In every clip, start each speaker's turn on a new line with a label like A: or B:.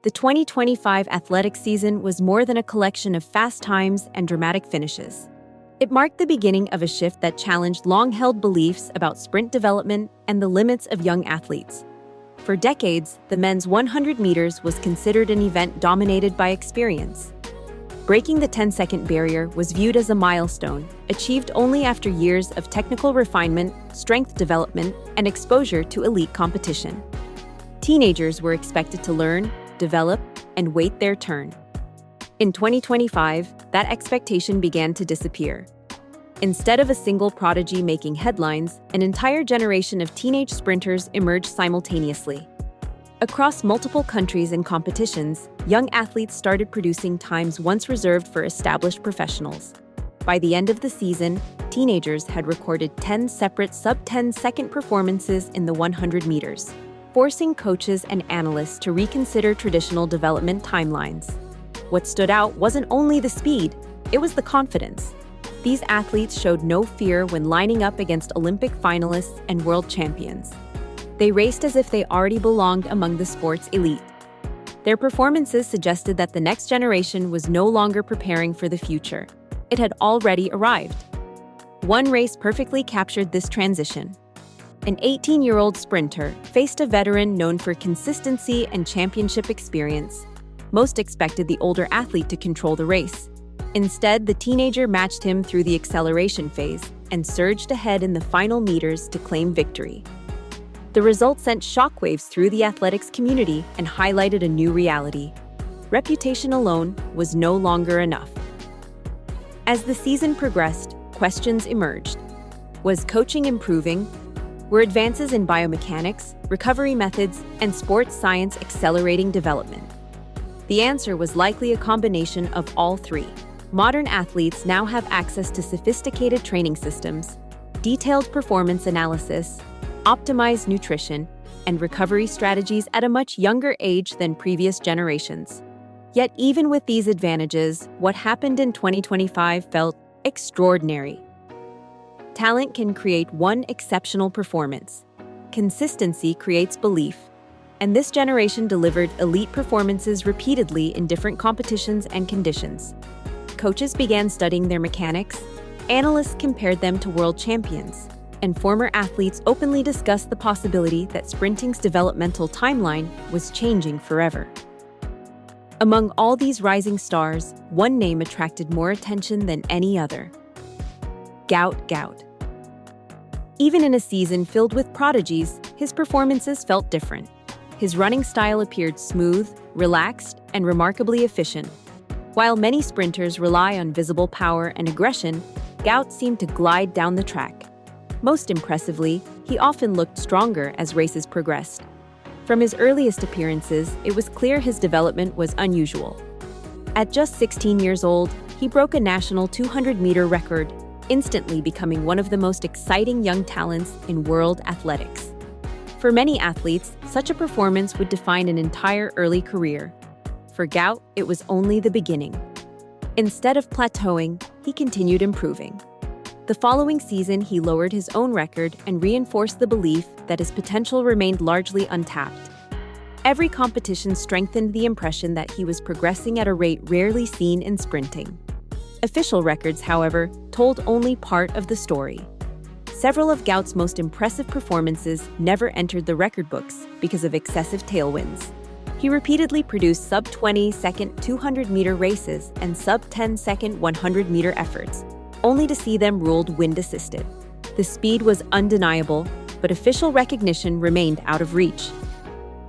A: The 2025 athletics season was more than a collection of fast times and dramatic finishes. It marked the beginning of a shift that challenged long-held beliefs about sprint development and the limits of young athletes. For decades, the men's 100 meters was considered an event dominated by experience. Breaking the 10-second barrier was viewed as a milestone, achieved only after years of technical refinement, strength development, and exposure to elite competition. Teenagers were expected to learn, develop, and wait their turn. In 2025, that expectation began to disappear. Instead of a single prodigy making headlines, an entire generation of teenage sprinters emerged simultaneously. Across multiple countries and competitions, young athletes started producing times once reserved for established professionals. By the end of the season, teenagers had recorded 10 separate sub-10-second performances in the 100 meters, forcing coaches and analysts to reconsider traditional development timelines. What stood out wasn't only the speed, it was the confidence. These athletes showed no fear when lining up against Olympic finalists and world champions. They raced as if they already belonged among the sport's elite. Their performances suggested that the next generation was no longer preparing for the future. It had already arrived. One race perfectly captured this transition. An 18-year-old sprinter faced a veteran known for consistency and championship experience. Most expected the older athlete to control the race. Instead, the teenager matched him through the acceleration phase and surged ahead in the final meters to claim victory. The result sent shockwaves through the athletics community and highlighted a new reality. Reputation alone was no longer enough. As the season progressed, questions emerged. Was coaching improving? Were advances in biomechanics, recovery methods, and sports science accelerating development? The answer was likely a combination of all three. Modern athletes now have access to sophisticated training systems, detailed performance analysis, optimized nutrition, and recovery strategies at a much younger age than previous generations. Yet even with these advantages, what happened in 2025 felt extraordinary. Talent can create one exceptional performance. Consistency creates belief. And this generation delivered elite performances repeatedly in different competitions and conditions. Coaches began studying their mechanics, analysts compared them to world champions, and former athletes openly discussed the possibility that sprinting's developmental timeline was changing forever. Among all these rising stars, one name attracted more attention than any other: Gout Gout. Even in a season filled with prodigies, his performances felt different. His running style appeared smooth, relaxed, and remarkably efficient. While many sprinters rely on visible power and aggression, Gout seemed to glide down the track. Most impressively, he often looked stronger as races progressed. From his earliest appearances, it was clear his development was unusual. At just 16 years old, he broke a national 200-meter record, instantly becoming one of the most exciting young talents in world athletics. For many athletes, such a performance would define an entire early career. For Gout, it was only the beginning. Instead of plateauing, he continued improving. The following season, he lowered his own record and reinforced the belief that his potential remained largely untapped. Every competition strengthened the impression that he was progressing at a rate rarely seen in sprinting. Official records, however, told only part of the story. Several of Gout's most impressive performances never entered the record books because of excessive tailwinds. He repeatedly produced sub-20-second 200-meter races and sub-10-second 100-meter efforts, only to see them ruled wind-assisted. The speed was undeniable, but official recognition remained out of reach.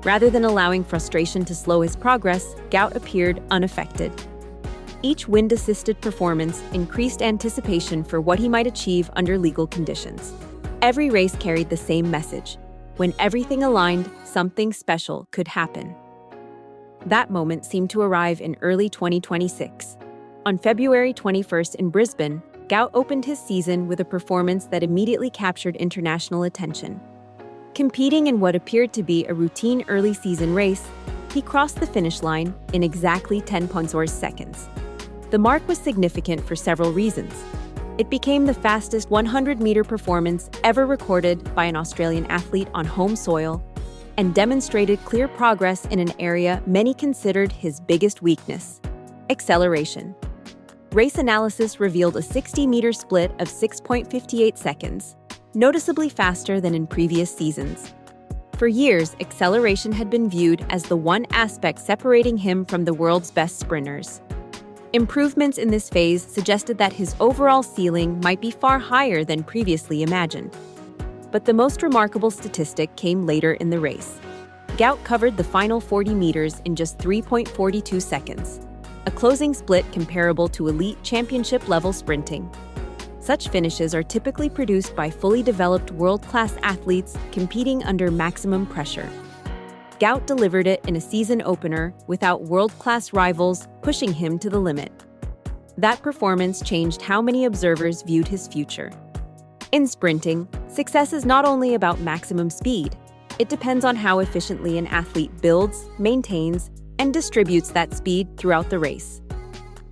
A: Rather than allowing frustration to slow his progress, Gout appeared unaffected. Each wind-assisted performance increased anticipation for what he might achieve under legal conditions. Every race carried the same message: when everything aligned, something special could happen. That moment seemed to arrive in early 2026. On February 21st in Brisbane, Gout opened his season with a performance that immediately captured international attention. Competing in what appeared to be a routine early season race, he crossed the finish line in exactly 10.4 seconds. The mark was significant for several reasons. It became the fastest 100-meter performance ever recorded by an Australian athlete on home soil. and demonstrated clear progress in an area many considered his biggest weakness: acceleration. Race analysis revealed a 60-meter split of 6.58 seconds, noticeably faster than in previous seasons. For years, acceleration had been viewed as the one aspect separating him from the world's best sprinters. Improvements in this phase suggested that his overall ceiling might be far higher than previously imagined. But the most remarkable statistic came later in the race. Gout covered the final 40 meters in just 3.42 seconds, a closing split comparable to elite championship-level sprinting. Such finishes are typically produced by fully developed world-class athletes competing under maximum pressure. Gout delivered it in a season opener without world-class rivals pushing him to the limit. That performance changed how many observers viewed his future. In sprinting, success is not only about maximum speed. It depends on how efficiently an athlete builds, maintains, and distributes that speed throughout the race.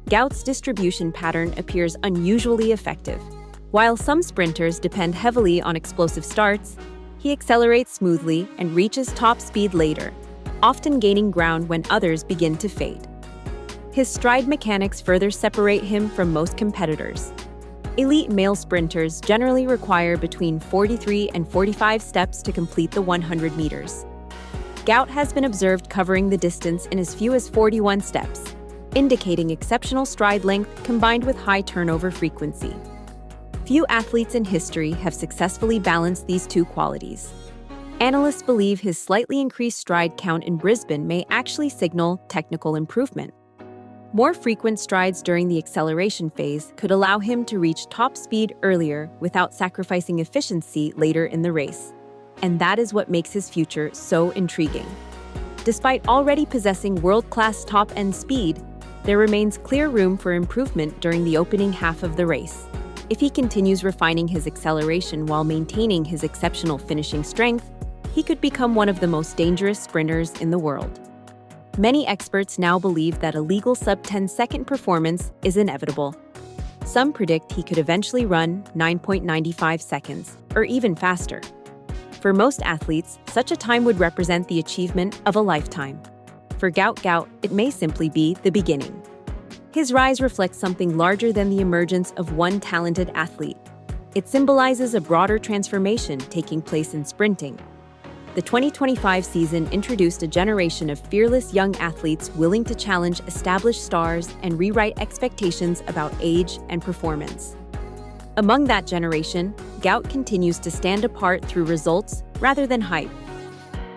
A: Gout's distribution pattern appears unusually effective. While some sprinters depend heavily on explosive starts, he accelerates smoothly and reaches top speed later, often gaining ground when others begin to fade. His stride mechanics further separate him from most competitors. Elite male sprinters generally require between 43 and 45 steps to complete the 100 meters. Gout has been observed covering the distance in as few as 41 steps, indicating exceptional stride length combined with high turnover frequency. Few athletes in history have successfully balanced these two qualities. Analysts believe his slightly increased stride count in Brisbane may actually signal technical improvement. More frequent strides during the acceleration phase could allow him to reach top speed earlier without sacrificing efficiency later in the race. And that is what makes his future so intriguing. Despite already possessing world-class top-end speed, there remains clear room for improvement during the opening half of the race. If he continues refining his acceleration while maintaining his exceptional finishing strength, he could become one of the most dangerous sprinters in the world. Many experts now believe that a legal sub-10-second performance is inevitable. Some predict he could eventually run 9.95 seconds, or even faster. For most athletes, such a time would represent the achievement of a lifetime. For Gout Gout, it may simply be the beginning. His rise reflects something larger than the emergence of one talented athlete. It symbolizes a broader transformation taking place in sprinting. The 2025 season introduced a generation of fearless young athletes willing to challenge established stars and rewrite expectations about age and performance. Among that generation, Gout continues to stand apart through results rather than hype.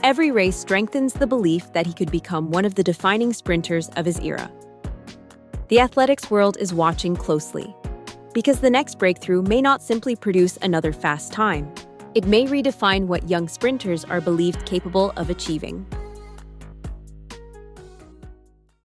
A: Every race strengthens the belief that he could become one of the defining sprinters of his era. The athletics world is watching closely, because the next breakthrough may not simply produce another fast time. It may redefine what young sprinters are believed capable of achieving.